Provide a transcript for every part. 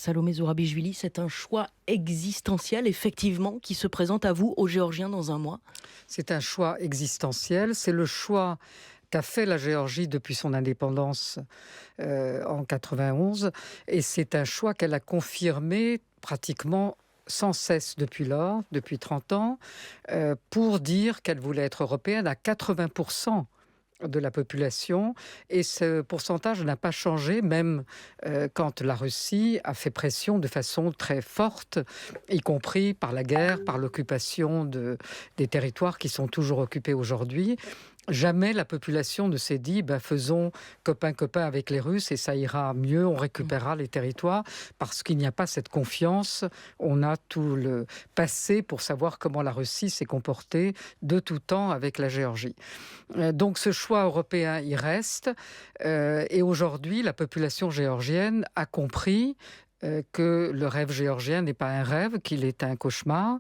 Salomé Zourabichvili, c'est un choix existentiel, effectivement, qui se présente à vous, aux Géorgiens, dans un mois? C'est un choix existentiel. C'est le choix qu'a fait la Géorgie depuis son indépendance en 91. Et c'est un choix qu'elle a confirmé pratiquement sans cesse depuis lors, depuis 30 ans, pour dire qu'elle voulait être européenne à 80% de la population, et ce pourcentage n'a pas changé, même quand la Russie a fait pression de façon très forte, y compris par la guerre, par l'occupation des territoires qui sont toujours occupés aujourd'hui. Jamais la population ne s'est dit faisons copain-copain avec les Russes et ça ira mieux, on récupérera les territoires, parce qu'il n'y a pas cette confiance. On a tout le passé pour savoir comment la Russie s'est comportée de tout temps avec la Géorgie. Donc ce choix européen, il reste. Et aujourd'hui, la population géorgienne a compris que le rêve géorgien n'est pas un rêve, qu'il est un cauchemar,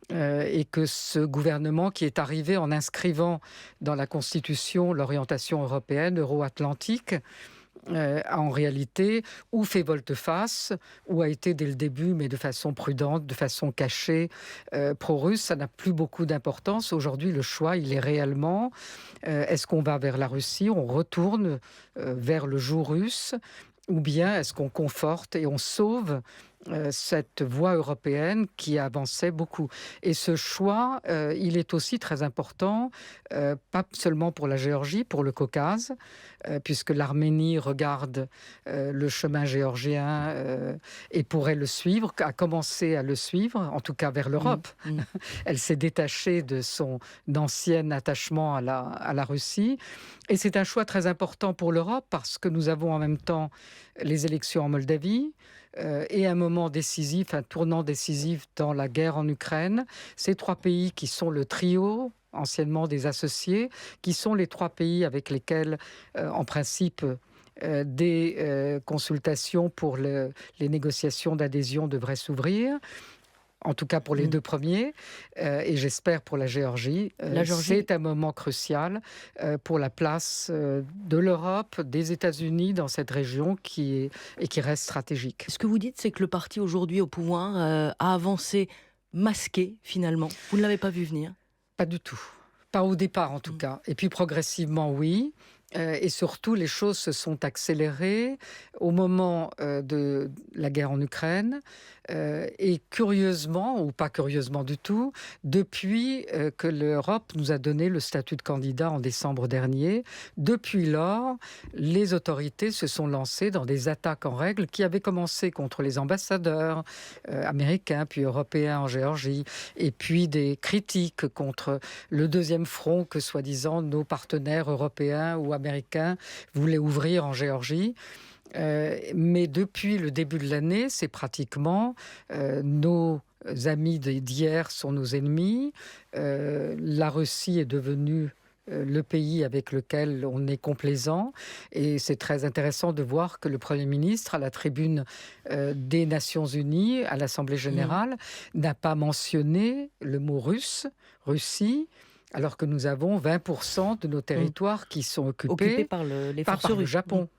et que ce gouvernement qui est arrivé en inscrivant dans la Constitution l'orientation européenne, euro-atlantique, a en réalité ou fait volte-face, ou a été dès le début, mais de façon prudente, de façon cachée, pro-russe. Ça n'a plus beaucoup d'importance. Aujourd'hui, le choix, il est réellement, est-ce qu'on va vers la Russie, on retourne vers le joug russe, ou bien est-ce qu'on conforte et on sauve cette voie européenne qui avançait beaucoup. Et ce choix, il est aussi très important, pas seulement pour la Géorgie, pour le Caucase, puisque l'Arménie regarde le chemin géorgien et pourrait le suivre, a commencé à le suivre, en tout cas vers l'Europe. Elle s'est détachée de son ancien attachement à la Russie. Et c'est un choix très important pour l'Europe, parce que nous avons en même temps les élections en Moldavie, et un moment décisif, un tournant décisif dans la guerre en Ukraine. Ces trois pays qui sont le trio, anciennement des associés, qui sont les trois pays avec lesquels, en principe, des consultations pour les négociations d'adhésion devraient s'ouvrir. En tout cas pour les deux premiers, et j'espère pour la Géorgie. C'est un moment crucial pour la place de l'Europe, des États-Unis dans cette région qui reste stratégique. Ce que vous dites, c'est que le parti aujourd'hui au pouvoir a avancé masqué, finalement. Vous ne l'avez pas vu venir? Pas du tout. Pas au départ, en tout cas. Et puis progressivement, oui. Et surtout, les choses se sont accélérées au moment de la guerre en Ukraine. Et curieusement, ou pas curieusement du tout, depuis que l'Europe nous a donné le statut de candidat en décembre dernier, depuis lors, les autorités se sont lancées dans des attaques en règle qui avaient commencé contre les ambassadeurs américains, puis européens en Géorgie, et puis des critiques contre le deuxième front que, soi-disant, nos partenaires européens ou américains voulaient ouvrir en Géorgie. Mais depuis le début de l'année, c'est pratiquement nos amis d'hier sont nos ennemis. La Russie est devenue le pays avec lequel on est complaisant. Et c'est très intéressant de voir que le Premier ministre, à la tribune des Nations Unies, à l'Assemblée générale, n'a pas mentionné le mot Russie, alors que nous avons 20% de nos territoires qui sont occupés par les forces par russes. le Japon.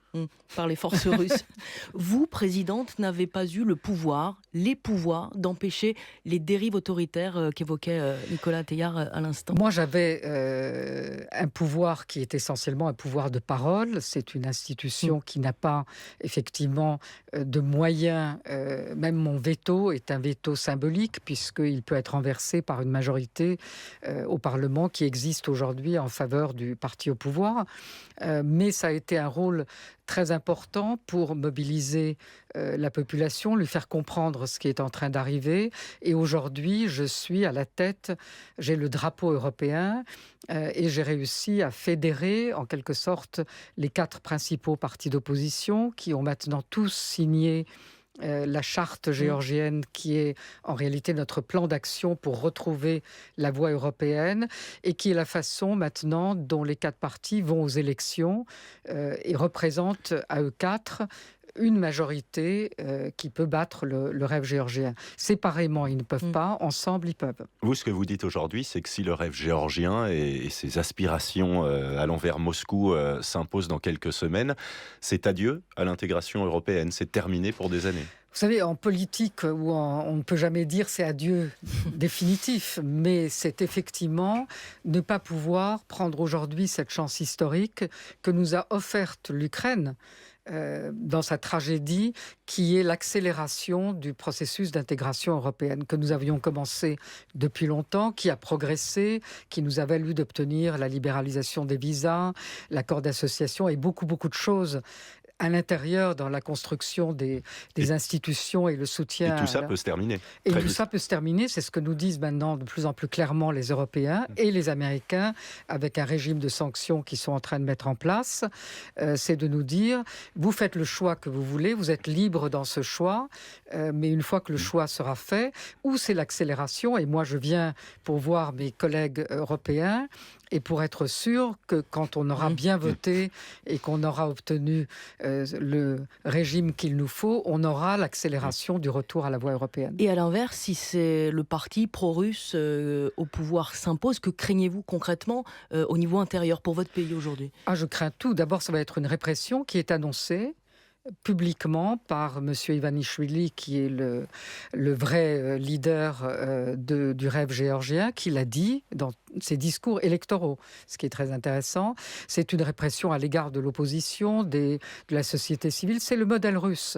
Par les forces russes. Vous, présidente, n'avez pas eu le pouvoir, les pouvoirs d'empêcher les dérives autoritaires qu'évoquait Nicolas Teilhard à l'instant? Moi, j'avais un pouvoir qui est essentiellement un pouvoir de parole. C'est une institution qui n'a pas effectivement de moyens. Même mon veto est un veto symbolique, puisqu'il peut être renversé par une majorité au Parlement qui existe aujourd'hui en faveur du parti au pouvoir. Mais ça a été un rôle très important pour mobiliser la population, lui faire comprendre ce qui est en train d'arriver. Et aujourd'hui, je suis à la tête, j'ai le drapeau européen et j'ai réussi à fédérer en quelque sorte les 4 principaux partis d'opposition qui ont maintenant tous signé la charte géorgienne qui est en réalité notre plan d'action pour retrouver la voie européenne et qui est la façon maintenant dont les 4 partis vont aux élections et représentent à eux 4 une majorité qui peut battre le rêve géorgien. Séparément, ils ne peuvent pas. Ensemble, ils peuvent. Vous, ce que vous dites aujourd'hui, c'est que si le rêve géorgien et ses aspirations allant vers Moscou s'imposent dans quelques semaines, c'est adieu à l'intégration européenne. C'est terminé pour des années. Vous savez, en politique, on ne peut jamais dire c'est adieu définitif, mais c'est effectivement ne pas pouvoir prendre aujourd'hui cette chance historique que nous a offerte l'Ukraine dans sa tragédie, qui est l'accélération du processus d'intégration européenne que nous avions commencé depuis longtemps, qui a progressé, qui nous a valu d'obtenir la libéralisation des visas, l'accord d'association et beaucoup, beaucoup de choses à l'intérieur dans la construction des institutions et le soutien. Et tout ça peut se terminer. Et tout ça peut se terminer, c'est ce que nous disent maintenant de plus en plus clairement les Européens et les Américains, avec un régime de sanctions qu'ils sont en train de mettre en place. C'est de nous dire, vous faites le choix que vous voulez, vous êtes libre dans ce choix, mais une fois que le choix sera fait, ou c'est l'accélération, et moi je viens pour voir mes collègues européens, et pour être sûr que quand on aura bien voté et qu'on aura obtenu le régime qu'il nous faut, on aura l'accélération du retour à la voie européenne. Et à l'inverse, si c'est le parti pro-russe au pouvoir s'impose, que craignez-vous concrètement au niveau intérieur pour votre pays aujourd'hui ? Je crains tout. D'abord, ça va être une répression qui est annoncée publiquement par M. Ivanishvili, qui est le vrai leader du rêve géorgien, qui l'a dit dans ses discours électoraux, ce qui est très intéressant. C'est une répression à l'égard de l'opposition, de la société civile. C'est le modèle russe.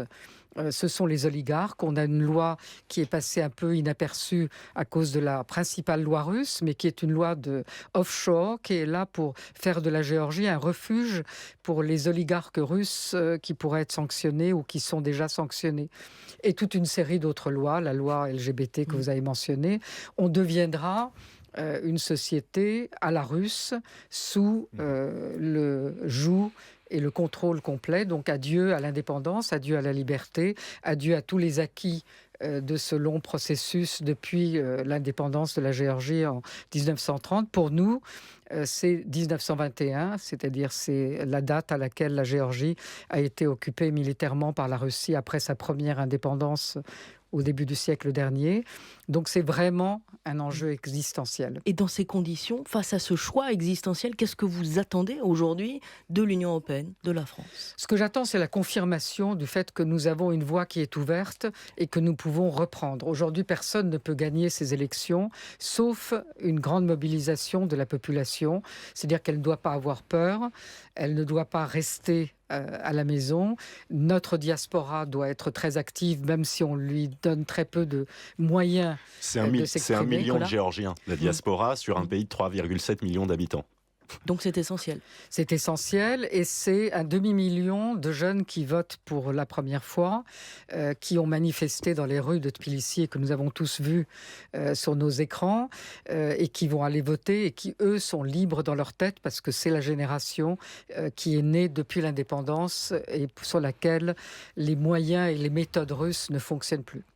Ce sont les oligarques. On a une loi qui est passée un peu inaperçue à cause de la principale loi russe, mais qui est une loi de offshore, qui est là pour faire de la Géorgie un refuge pour les oligarques russes qui pourraient être sanctionnés ou qui sont déjà sanctionnés. Et toute une série d'autres lois, la loi LGBT que vous avez mentionnée. On deviendra une société à la russe sous le joug et le contrôle complet. Donc adieu à l'indépendance, adieu à la liberté, adieu à tous les acquis de ce long processus depuis l'indépendance de la Géorgie en 1930. Pour nous, c'est 1921, c'est-à-dire c'est la date à laquelle la Géorgie a été occupée militairement par la Russie après sa première indépendance au début du siècle dernier. Donc c'est vraiment un enjeu existentiel. Et dans ces conditions, face à ce choix existentiel, qu'est-ce que vous attendez aujourd'hui de l'Union européenne, de la France ? Ce que j'attends, c'est la confirmation du fait que nous avons une voie qui est ouverte et que nous pouvons reprendre. Aujourd'hui, personne ne peut gagner ces élections, sauf une grande mobilisation de la population. C'est-à-dire qu'elle ne doit pas avoir peur, elle ne doit pas rester à la maison. Notre diaspora doit être très active, même si on lui donne très peu de moyens de s'exprimer. C'est 1 million de Géorgiens, la diaspora, sur un pays de 3,7 millions d'habitants. Donc c'est essentiel. C'est essentiel et c'est 1,5 million de jeunes qui votent pour la première fois, qui ont manifesté dans les rues de Tbilissi et que nous avons tous vus sur nos écrans et qui vont aller voter et qui, eux, sont libres dans leur tête parce que c'est la génération qui est née depuis l'indépendance et sur laquelle les moyens et les méthodes russes ne fonctionnent plus.